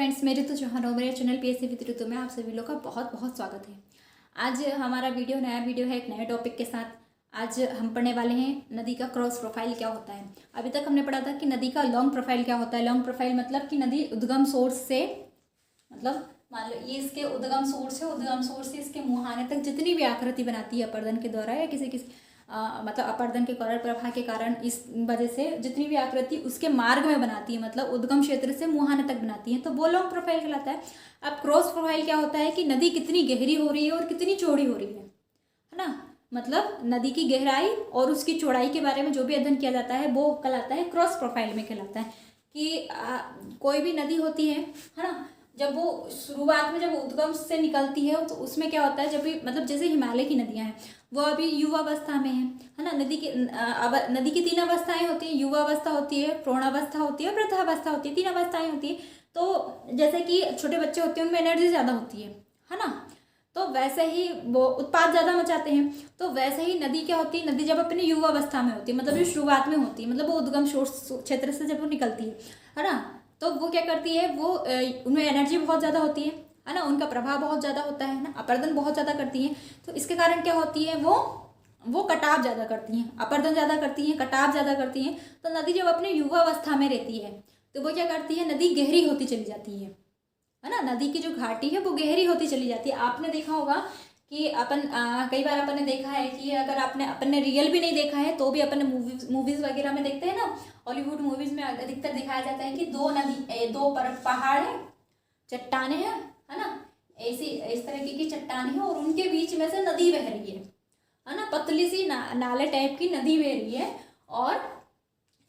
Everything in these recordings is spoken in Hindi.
फ्रेंड्स, मेरे तो चौहान हो मेरे चैनल पीएससी विद ऋतु में आप सभी लोग का बहुत बहुत स्वागत है। आज हमारा नया वीडियो है एक नए टॉपिक के साथ। आज हम पढ़ने वाले हैं नदी का क्रॉस प्रोफाइल क्या होता है। अभी तक हमने पढ़ा था कि नदी का लॉन्ग प्रोफाइल क्या होता है। लॉन्ग प्रोफाइल मतलब कि नदी उद्गम सोर्स से, मतलब मान लो ये इसके उद्गम सोर्स है, उद्गम सोर्स से इसके मुहाने तक जितनी भी आकृति बनाती है अपर्दन के द्वारा या किसी मतलब अपर्दन के कारण प्रवाह के कारण, इस वजह से जितनी भी आकृति उसके मार्ग में बनाती है, मतलब उद्गम क्षेत्र से मुहाने तक बनाती है, तो वो लॉन्ग प्रोफाइल कहलाता है। अब क्रॉस प्रोफाइल क्या होता है कि नदी कितनी गहरी हो रही है और कितनी चौड़ी हो रही है ना। मतलब नदी की गहराई और उसकी चौड़ाई के बारे में जो भी अध्ययन किया जाता है वो कहलाता है क्रॉस प्रोफाइल में कहलाता है। कि कोई भी नदी होती है ना, जब वो शुरुआत में जब उद्गम से निकलती है तो उसमें क्या होता है, जब भी मतलब जैसे हिमालय की नदियां हैं वो अभी युवावस्था में है ना। नदी की 3 अवस्थाएं होती हैं। युवावस्था होती है, प्रौढ़ावस्था होती है, वृद्धावस्था होती है। 3 अवस्थाएं होती है। तो जैसे कि छोटे बच्चे होते हैं उनमें एनर्जी ज़्यादा होती है ना, तो वैसे ही वो उत्पाद ज़्यादा मचाते हैं। तो वैसे ही नदी क्या होती है, नदी जब अपनी युवावस्था में होती है, मतलब ये शुरुआत में होती है, मतलब वो उद्गम क्षेत्र से जब वो निकलती है ना, तो वो क्या करती है, वो उनमें एनर्जी बहुत ज़्यादा होती है ना, उनका प्रभाव बहुत ज़्यादा होता है ना, अपर्दन बहुत ज़्यादा करती है। तो इसके कारण क्या होती है, वो कटाव ज़्यादा करती हैं, अपर्दन ज़्यादा करती हैं, कटाव ज़्यादा करती हैं। तो नदी जब अपने युवावस्था में रहती है तो वो क्या करती है, नदी गहरी होती चली जाती है ना। नदी की जो घाटी है वो गहरी होती चली जाती है। आपने देखा होगा कि कई बार अपन ने देखा है कि अगर अपन ने रियल भी नहीं देखा है तो भी अपन मूवीज वगैरह में देखते हैं ना, हॉलीवुड मूवीज में अधिकतर दिखाया जाता है कि दो पहाड़ है, चट्टाने हैं है ना, ऐसी इस तरीके की चट्टाने हैं और उनके बीच में से नदी बह रही है ना, पतली सी नाले टाइप की नदी बह रही है और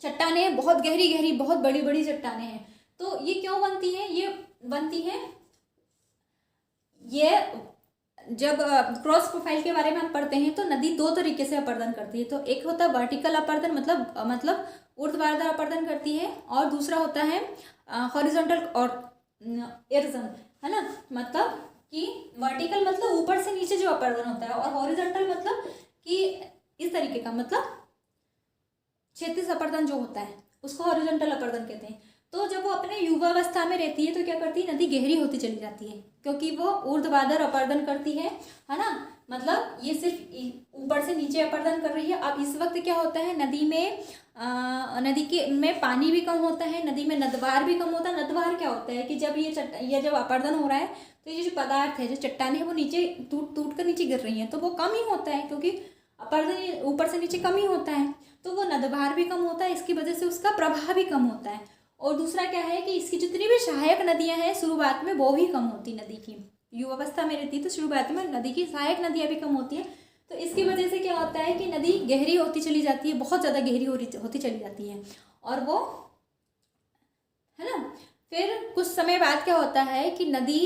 चट्टाने बहुत गहरी गहरी बहुत बड़ी बड़ी चट्टाने हैं। तो ये क्यों बनती है, ये बनती है, ये जब क्रॉस प्रोफाइल के बारे में हम पढ़ते हैं तो नदी 2 तरीके से अपर्दन करती है। तो एक होता है वर्टिकल अपर्दन, मतलब ऊर्ध्वाधर अपर्दन करती है, और दूसरा होता है हॉरिजॉन्टल और इरोजन है ना। मतलब कि वर्टिकल मतलब ऊपर से नीचे जो अपर्दन होता है, और हॉरिजॉन्टल मतलब कि इस तरीके का, मतलब क्षैतिज अपर्दन जो होता है उसको हॉरिजॉन्टल अपर्दन कहते हैं। तो जब वो अपने युवावस्था में रहती है तो क्या करती है, नदी गहरी होती चली जाती है क्योंकि वो ऊर्ध्वाधर अपर्दन करती है ना। मतलब ये सिर्फ ऊपर से नीचे अपर्दन कर रही है। अब इस वक्त क्या होता है, नदी में पानी भी कम होता है, नदी में नदवार भी कम होता है। नदवार क्या होता है कि जब ये जब अपर्दन हो रहा है तो ये जो पदार्थ है, जो चट्टाने है, वो नीचे टूट कर नीचे गिर रही है, तो वो कम ही होता है क्योंकि अपर्दन ऊपर से नीचे कम ही होता है, तो वो नदवार भी कम होता है, इसकी वजह से उसका प्रभाव भी कम होता है। और दूसरा क्या है कि इसकी जितनी भी सहायक नदियां हैं शुरुआत में वो भी कम होती, नदी की युवावस्था में रहती है तो शुरुआत में नदी की सहायक नदियां भी कम होती है। तो इसकी वजह से क्या होता है कि नदी गहरी होती चली जाती है, बहुत ज़्यादा गहरी होती चली जाती है, और वो है ना। फिर कुछ समय बाद क्या होता है कि नदी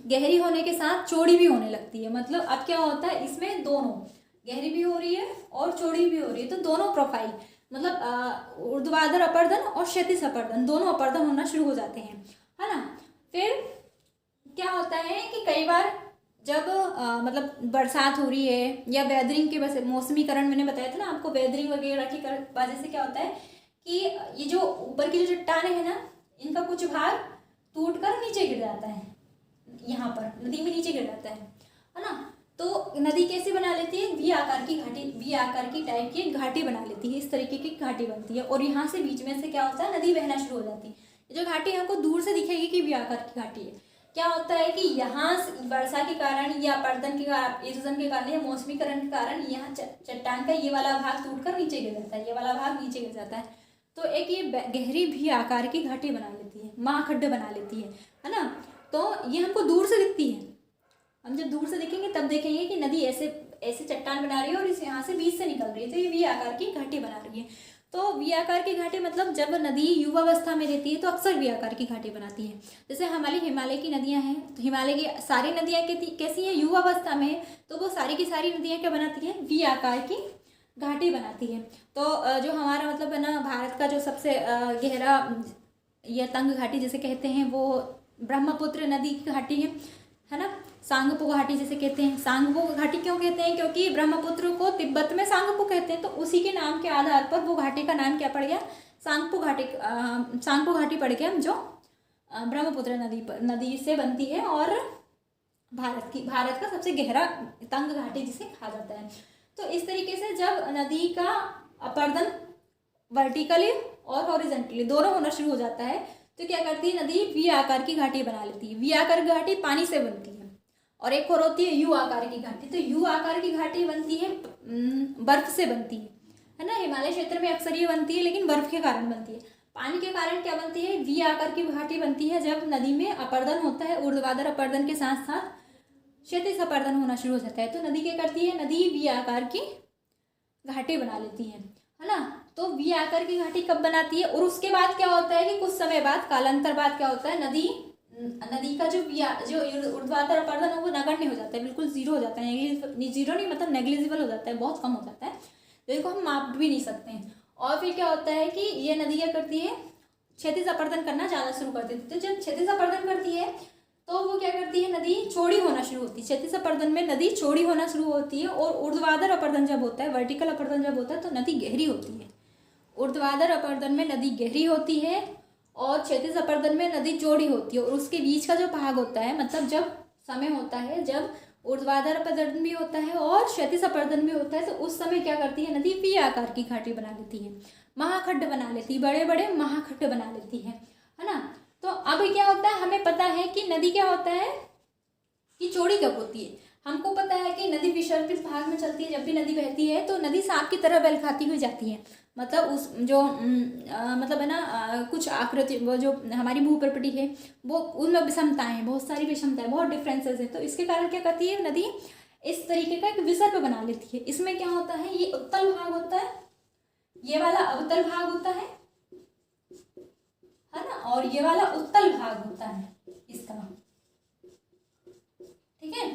गहरी होने के साथ चौड़ी भी होने लगती है। मतलब अब क्या होता है, इसमें दोनों गहरी भी हो रही है और चौड़ी भी हो रही है, तो दोनों प्रोफाइल, मतलब ऊर्ध्वाधर अपर्दन और क्षैतिज अपर्दन, दोनों अपर्दन होना शुरू हो जाते हैं है ना। फिर क्या होता है कि कई बार जब मतलब बरसात हो रही है या वेदरिंग के वजह, मौसमीकरण मैंने बताया था ना आपको, वेदरिंग वगैरह की वजह से क्या होता है कि ये जो ऊपर की जो चट्टाने हैं ना, इनका कुछ भाग टूट कर नीचे गिर जाता है, यहाँ पर नदी में नीचे गिर जाता है ना। तो नदी कैसे बना लेती है, वी आकार की टाइप की घाटी बना लेती है, इस तरीके की घाटी बनती है, और यहाँ से बीच में से क्या होता है, नदी बहना शुरू हो जाती है। जो घाटी हमको दूर से दिखेगी कि वी आकार की घाटी है, क्या होता है कि यहाँ वर्षा के कारण या अपर्दन के कारण, इरोजन के कारण या मौसमीकरण के कारण यहाँ चट्टान का ये वाला भाग टूटकर नीचे गिर जाता है, ये वाला भाग नीचे गिर जाता है, तो एक ये गहरी भी आकार की घाटी बना लेती है, महाखड्ड बना लेती है ना। तो ये हमको दूर से दिखती है, हम जब दूर से देखेंगे तब देखेंगे कि नदी ऐसे चट्टान बना रही है और इस यहाँ से बीच से निकल रही है, तो ये वी आकार की घाटी बना रही है। तो वी आकार की घाटी मतलब जब नदी युवावस्था में रहती है तो अक्सर वी आकार की घाटी बनाती है। जैसे हमारी हिमालय की नदियां हैं, तो हिमालय की सारी नदियां कैसी हैं, युवावस्था में, तो वो सारी की सारी नदियां क्या बनाती हैं, वी आकार की घाटी बनाती है। तो जो हमारा मतलब है ना, भारत का जो सबसे गहरा या तंग घाटी जिसे कहते हैं वो ब्रह्मपुत्र नदी की घाटी है ना, सांगपो घाटी जिसे कहते हैं। सांगपो घाटी क्यों कहते हैं, क्योंकि ब्रह्मपुत्र को तिब्बत में सांगपो कहते हैं, तो उसी के नाम के आधार पर वो घाटी का नाम क्या पड़ गया, सांगपो घाटी पड़ गया, जो ब्रह्मपुत्र नदी से बनती है और भारत का सबसे गहरा तंग घाटी जिसे कहा जाता है। तो इस तरीके से जब नदी का अपरदन वर्टिकली और हॉरिजेंटली दोनों होना शुरू हो जाता है तो क्या करती है नदी वी आकार की घाटी बना लेती है। वी आकार की घाटी पानी से बनती है और एक और होती है यू आकार की घाटी। तो यू आकार की घाटी बनती है बर्फ से बनती है ना। हिमालय क्षेत्र में अक्सर ये बनती है लेकिन बर्फ के कारण बनती है। पानी के कारण क्या बनती है वी आकार की घाटी बनती है जब नदी में अपरदन होता है। ऊर्ध्वाधर अपरदन के साथ साथ क्षैतिज अपरदन होना शुरू हो जाता है। तो नदी क्या करती है नदी वी आकार की घाटी बना लेती है ना। तो वी आकार की घाटी कब बनाती है और उसके बाद क्या होता है कि कुछ समय बाद कालांतर बाद क्या होता है नदी का जो ऊर्ध्वाधर अपरदन है वो नगण्य हो जाता है, बिल्कुल जीरो हो जाता है। जीरो नहीं मतलब नेग्लिजिबल हो जाता है, बहुत कम हो जाता है, तो इनको हम माप भी नहीं सकते हैं। और फिर क्या होता है कि ये नदी क्या करती है क्षैतिज अपरदन करना ज़्यादा शुरू कर देती है। तो जब क्षैतिज अपरदन करती है तो वो क्या करती है नदी चौड़ी होना शुरू होती है। क्षैतिज अपरदन में नदी चौड़ी होना शुरू होती है और ऊर्ध्वाधर अपरदन जब होता है वर्टिकल अपरदन जब होता है तो नदी गहरी होती है। ऊर्ध्वाधर अपरदन में नदी गहरी होती है और क्षैतिज अपरदन में नदी चौड़ी होती है। और उसके बीच का जो भाग होता है मतलब जब समय होता है जब ऊर्ध्वाधर अपरदन भी होता है और क्षैतिज अपरदन भी होता है तो उस समय क्या करती है नदी वी आकार की घाटी बना लेती है, महाखड्ड बना लेती है, बड़े बड़े महाखड्ड बना लेती है ना। तो अब क्या होता है हमें पता है कि नदी क्या होता है कि चौड़ी कब होती है। हमको पता है कि नदी विसर्पित भाग में चलती है। जब भी नदी बहती है तो नदी सांप की तरह बल खाती हुई जाती है। मतलब उस जो मतलब है ना कुछ आकृति वो जो हमारी भूप्रपटी है वो उनमें विषमताएं हैं, बहुत सारी विषमताएं, बहुत डिफरेंसेस है। तो इसके कारण क्या करती है नदी इस तरीके का एक विसर्प बना लेती है। इसमें क्या होता है ये उत्तल भाग होता है, ये वाला अवतल भाग होता है ना, और ये वाला उत्तल भाग होता है इसका, ठीक है।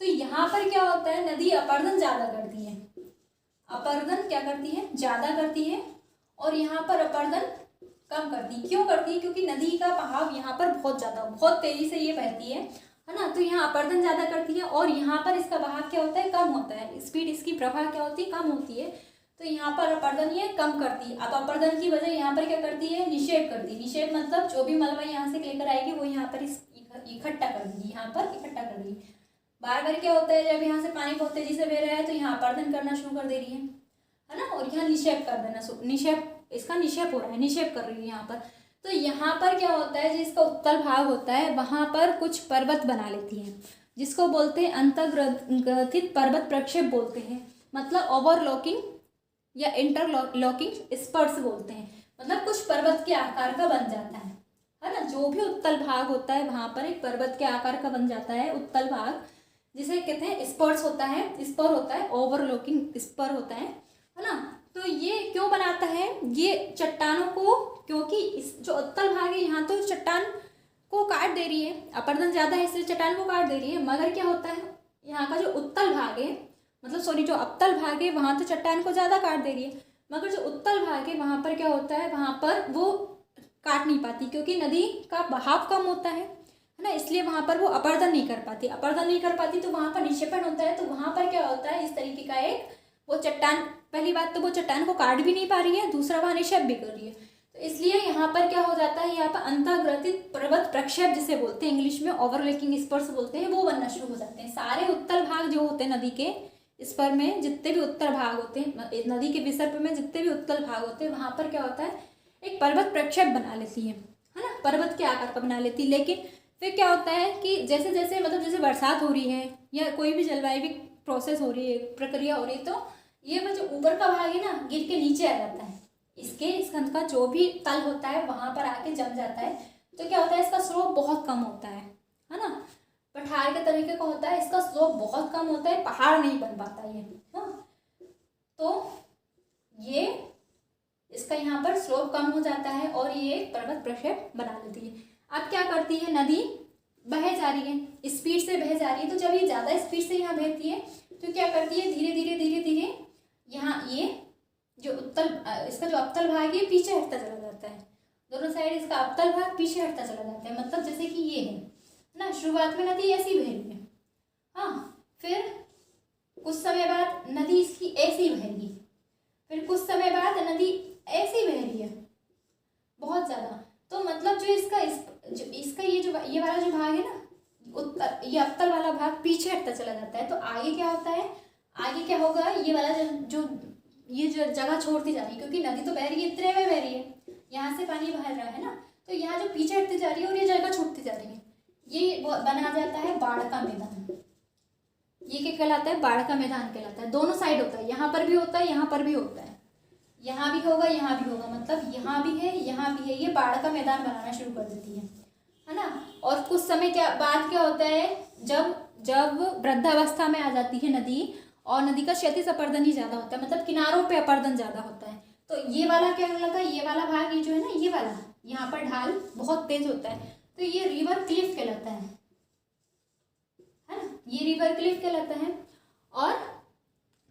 तो यहाँ पर क्या होता है नदी अपरदन ज्यादा करती है, अपरदन क्या करती है ज्यादा करती है और यहाँ पर अपरदन कम करती है। क्यों करती है क्योंकि नदी का बहाव यहाँ पर बहुत ज्यादा बहुत तेजी से ये बहती है ना। तो यहाँ अपरदन ज्यादा करती है और यहाँ पर इसका बहाव क्या होता है कम होता है, स्पीड इसकी प्रवाह क्या होती है कम होती है। तो यहाँ पर अपरदन ये कम करती है। अब अपरदन की वजह यहाँ पर क्या करती है निषेप करती है। निषेप मतलब जो भी मलबा यहाँ से लेकर आएगी वो यहाँ पर इकट्ठा कर देगी, यहाँ पर इकट्ठा कर देगी। बार बार क्या होता है जब यहाँ से पानी बहुत तेजी से बह रहा है तो यहाँ अपरदन करना शुरू कर दे रही है ना, और यहाँ निषेप कर देना, निषेप इसका निषेप हो रहा है, निषेप कर रही है यहाँ पर। तो यहाँ पर क्या होता है जिसका उत्तल भाग होता है वहाँ पर कुछ पर्वत बना लेती है जिसको बोलते हैं अंतर्ग्रथित पर्वत प्रक्षेप बोलते हैं। मतलब ओवरलॉकिंग या इंटरलॉकिंग स्पर्श बोलते हैं। मतलब कुछ पर्वत के आकार का बन जाता है ना। जो भी उत्तल भाग होता है वहां पर एक पर्वत के आकार का बन जाता है उत्तल भाग, जिसे कहते हैं स्पर्श होता है, स्पर होता है, ओवरलॉकिंग स्पर होता है ना। तो ये क्यों बनाता है ये चट्टानों को, क्योंकि इस जो उत्तल भाग है यहाँ तो चट्टान को काट दे रही है, अपरदन ज्यादा है इसलिए चट्टान को काट दे रही है। मगर क्या होता है यहाँ का जो उत्तल भाग है मतलब सॉरी जो अवतल भाग है वहां तो चट्टान को ज्यादा काट दे रही है, मगर जो उत्तल भाग है वहां पर क्या होता है वहां पर वो काट नहीं पाती क्योंकि नदी का बहाव कम होता है ना, इसलिए वहां पर वो अपरदन नहीं कर पाती। अपरदन नहीं कर पाती तो वहां पर निक्षेपण होता है। तो वहां पर क्या होता है इस तरीके का एक वो चट्टान, पहली बात तो वो चट्टान को काट भी नहीं पा रही है, दूसरा वहां निक्षेप भी कर रही है। तो इसलिए यहाँ पर क्या हो जाता है यहाँ पर अंतर्ग्रथित पर्वत प्रक्षेप जिसे बोलते हैं इंग्लिश में ओवरलैकिंग स्पर्श बोलते हैं वो बनना शुरू हो जाते हैं। सारे उत्तल भाग जो होते हैं नदी के स्पर में जितने भी उत्तर भाग होते हैं नदी के विसर्प में जितने भी उत्तल भाग होते हैं वहां पर क्या होता है एक पर्वत प्रक्षेप बना लेती है ना, पर्वत के आकार का बना लेती है। लेकिन फिर क्या होता है कि जैसे जैसे मतलब जैसे बरसात हो रही है या कोई भी जलवायु प्रोसेस हो रही है प्रक्रिया हो रही है तो ये वो जो ऊपर का भाग है ना गिर के नीचे आ जाता है, इसके स्कंध का जो भी तल होता है वहां पर आके जम जाता है। तो क्या होता है इसका स्लोप बहुत कम होता है ना, पठार के तरीके का होता है, इसका स्लोप बहुत कम होता है, पहाड़ नहीं बन पाता ये तो ये इसका यहाँ पर स्लोप कम हो जाता है और ये एक पर्वत प्रक्षेप बना लेती है। अब क्या करती है नदी बह जा रही है, स्पीड से बह जा रही है। तो जब ये ज़्यादा स्पीड से यहाँ बहती है तो क्या करती है धीरे धीरे धीरे धीरे यहाँ ये जो उत्तल इसका जो अवतल भाग है पीछे हटता चला जाता है, दोनों साइड इसका अवतल भाग पीछे हटता चला जाता है। मतलब जैसे कि ये है ना शुरुआत में नदी ऐसी बह रही है फिर कुछ समय बाद नदी इसकी ऐसी बहेगी, फिर कुछ समय बाद नदी ऐसी बह रही है बहुत ज़्यादा, तो मतलब जो इसका ये वाला जो भाग है ना, ये अवतल वाला भाग पीछे हटता चला जाता है। तो आगे क्या होता है, आगे क्या होगा, ये वाला ये जो जगह छोड़ती जा रही है, क्योंकि नदी तो बह रही है, इतने में बह रही है, यहाँ से पानी बह रहा है ना, तो यहाँ जो पीछे हटती जा रही है और ये जगह छूटती जा रही है, ये बना जाता है बाढ़ का मैदान। ये क्या कहलाता है, बाढ़ का मैदान कहलाता है। दोनों साइड होता है, यहाँ पर भी होता है, यहाँ पर भी होता है, यहाँ भी होगा, यहाँ भी होगा, मतलब यहाँ भी है, यहाँ भी है। ये बाढ़ का मैदान बनाना शुरू कर देती है ना। और कुछ समय बाद क्या होता है, जब वृद्धावस्था में आ जाती है नदी, और नदी का क्षैतिज अपरदन ही ज्यादा होता है, मतलब किनारों पे अपरदन ज्यादा होता है। तो ये वाला क्या कहलाता है, ये वाला भाग, ये जो है ना, ये वाला, यहाँ पर ढाल बहुत तेज होता है, तो ये रिवर क्लिफ कहलाता है ना, ये रिवर क्लिफ कहलाता है। और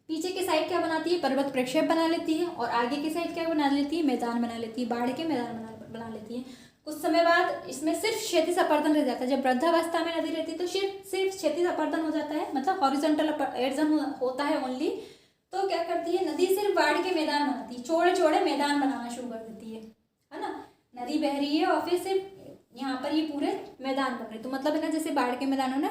पीछे की साइड क्या बनाती है, पर्वत प्रक्षेप बना लेती है, और आगे की साइड क्या बना लेती है, मैदान बना लेती है, बाढ़ के मैदान बना लेती है। कुछ समय बाद इसमें सिर्फ क्षैतिज अपरदन रह जाता है। जब वृद्धावस्था में नदी रहती है तो सिर्फ क्षैतिज अपरदन हो जाता है, मतलब हॉरिजॉन्टल एर्जन होता है ओनली। तो क्या करती है नदी, सिर्फ बाढ़ के मैदान बनाती है, छोटे छोटे मैदान बनाना शुरू कर देती है ना। नदी बह रही है और फिर सिर्फ यहाँ पर ये पूरे मैदान बन रहे, तो मतलब है ना, जैसे बाढ़ के मैदान हो ना,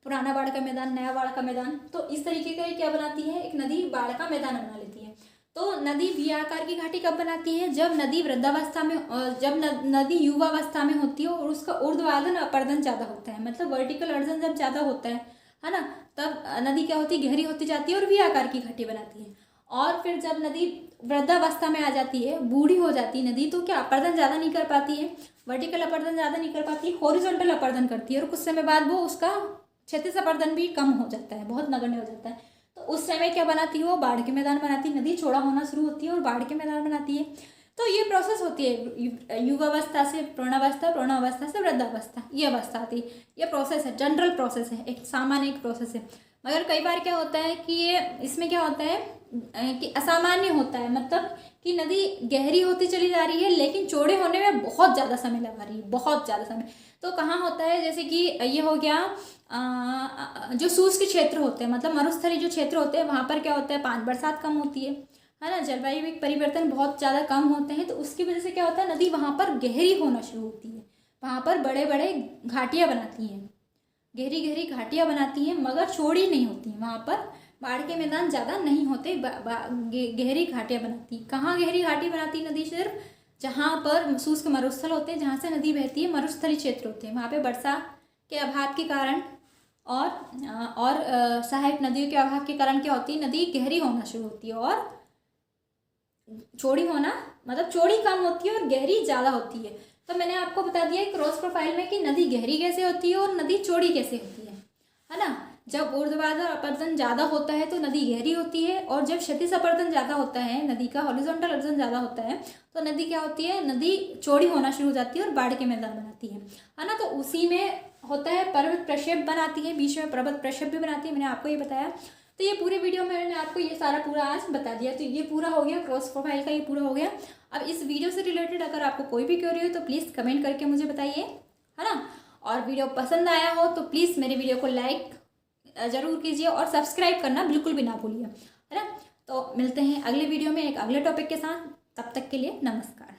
पुराना बाढ़ का मैदान, नया बाढ़ का मैदान, तो इस तरीके का क्या बनाती है, एक नदी बाढ़ का मैदान बना लेती है। तो नदी वी आकार की घाटी कब बनाती है, जब नदी वृद्धावस्था में, जब नदी युवावस्था में होती है और उसका ऊर्ध्वाधर अपरदन ज़्यादा होता है, मतलब वर्टिकल अर्जन जब ज़्यादा होता है ना, तब नदी क्या होती है, गहरी होती जाती है और वी आकार की घाटी बनाती है। और फिर जब नदी वृद्धावस्था में आ जाती है, बूढ़ी हो जाती है नदी, तो क्या अपरदन ज़्यादा नहीं कर पाती है, वर्टिकल अपरदन ज़्यादा नहीं कर पाती, हॉरिजॉन्टल अपरदन करती है, और कुछ समय बाद वो उसका क्षैतिज अपरदन भी कम हो जाता है, बहुत नगण्य हो जाता है। तो उस समय क्या बनाती है, वो बाढ़ के मैदान बनाती है, नदी चौड़ा होना शुरू होती है और बाढ़ के मैदान बनाती है। तो ये प्रोसेस होती है, युवावस्था से प्रौढ़ावस्था, प्रौढ़ावस्था से वृद्धावस्था, ये अवस्था आती है। ये प्रोसेस है, जनरल प्रोसेस है, एक सामान्य एक प्रोसेस है। मगर कई बार क्या होता है कि ये इसमें क्या होता है कि असामान्य होता है, मतलब कि नदी गहरी होती चली जा रही है लेकिन चौड़े होने में बहुत ज़्यादा समय लगा रही है, बहुत ज़्यादा समय। तो कहाँ होता है, जैसे कि ये हो गया जो शुष्क क्षेत्र होते हैं, मतलब मरुस्थलीय जो क्षेत्र होते हैं, वहाँ पर क्या होता है, बरसात कम होती है ना, जलवायु में परिवर्तन बहुत ज़्यादा कम होते हैं, तो उसकी वजह से क्या होता है, नदी वहाँ पर गहरी होना शुरू होती है, वहाँ पर बड़े बड़े घाटियाँ बनाती हैं, गहरी गहरी घाटियाँ बनाती हैं, मगर चौड़ी नहीं होती, वहाँ पर बाढ़ के मैदान ज़्यादा नहीं होते, गहरी घाटियाँ बनाती। कहाँ गहरी घाटी बनाती नदी, सिर्फ जहाँ पर शुष्क मरुस्थल होते हैं, जहाँ से नदी बहती है, मरुस्थलीय क्षेत्र होते हैं, वहाँ पे वर्षा के अभाव के कारण और सहायक नदियों के अभाव के कारण क्या होती है, नदी गहरी होना शुरू होती है और चौड़ी होना, मतलब चौड़ी कम होती है और गहरी ज़्यादा होती है। तो मैंने आपको बता दिया क्रॉस प्रोफाइल में कि नदी गहरी कैसे होती है और नदी चौड़ी कैसे होती है ना। जब ऊर्ध्वाधर अपरदन ज़्यादा होता है तो नदी गहरी होती है, और जब क्षैतिज अपरदन ज़्यादा होता है, नदी का हॉरिजॉन्टल अपरदन ज़्यादा होता है, तो नदी क्या होती है, नदी चौड़ी होना शुरू हो जाती है और बाढ़ के मैदान बनाती है ना। तो उसी में होता है पर्वत प्रक्षेप बनाती है, बीच में पर्वत प्रक्षेप भी बनाती है, मैंने आपको ये बताया। तो ये पूरे वीडियो में मैंने आपको ये सारा पूरा आज बता दिया। तो ये पूरा हो गया क्रॉस प्रोफाइल का, ये पूरा हो गया। अब इस वीडियो से रिलेटेड अगर आपको कोई भी क्वेरी हो तो प्लीज़ कमेंट करके मुझे बताइए, है ना। और वीडियो पसंद आया हो तो प्लीज़ मेरे वीडियो को लाइक ज़रूर कीजिए और सब्सक्राइब करना बिल्कुल भी ना भूलिए, है ना। तो मिलते हैं अगले वीडियो में एक अगले टॉपिक के साथ, तब तक के लिए नमस्कार।